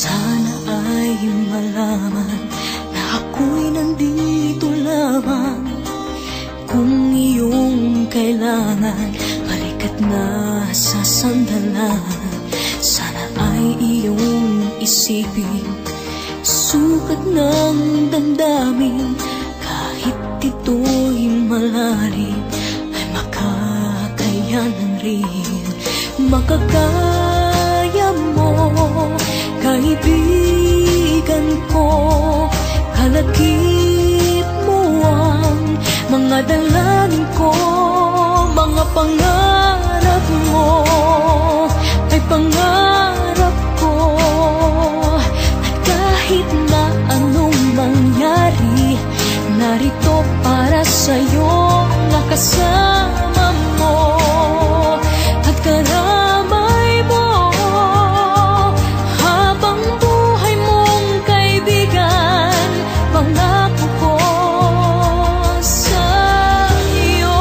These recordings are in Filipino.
Sana ay malaman na ako'y nandito lamang. Kung iyong kailangan, balikat na sa sandalan. Sana ay iyong isipin, sukat ng damdamin. Kahit ito'y malalim, ay makakayanan rin. Makakaya mo, kaibigan ko. Kalakip mo ang mga dalangin ko. Mga pangarap mo ay pangarap ko. At kahit na anong mangyari, narito para sa'yo, nakasama mo at karamay mo. Habang buhay mong kaibigan, pangako ko sa'yo.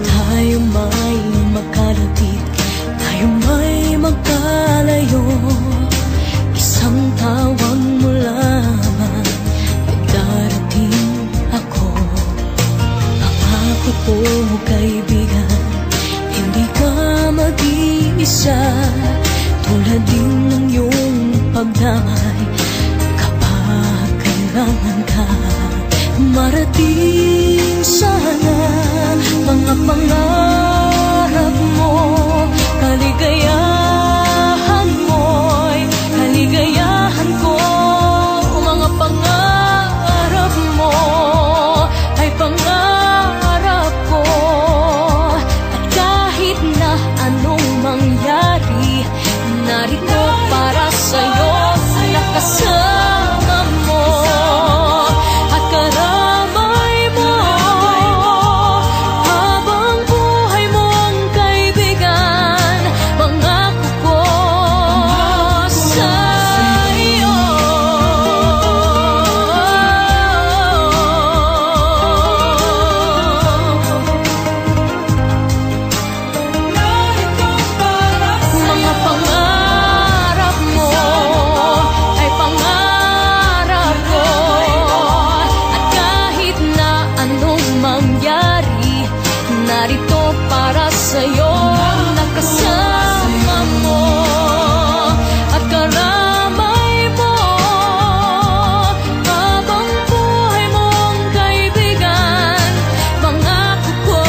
Tayo may magkalapit, tayo may magkalayo. Isang tawag mo lamang ay darating ako. Pangako ko, kaibigan, hindi ka mag-iisa. Tulad din ng iyong pagdamay kapag kailangan ka. Marating sana mga pangarap mo. Kaligayahan mo'y kaligayahan ko. Mga pangarap mo ay pangarap ko. At kahit na anong mangyari, narito para sa'yo, nakasama mo at karamay mo. Habang buhay mong kaibigan, pangako ko sa'yo. Mga pangarap mo ay pangarap ko. At kahit na anong mangyari, narito para sa'yo, nakasama mo at karamay mo. Habang buhay mong kaibigan, pangako ko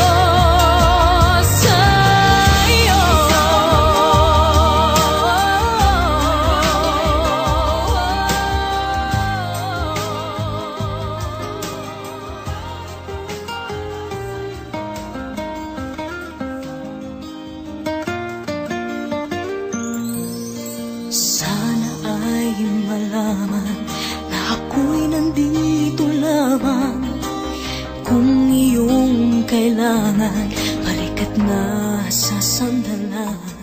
sa'yo. Sana ay malaman na ako'y nandito lamang. Kung iyong kailangan, balikat na sa sandalan.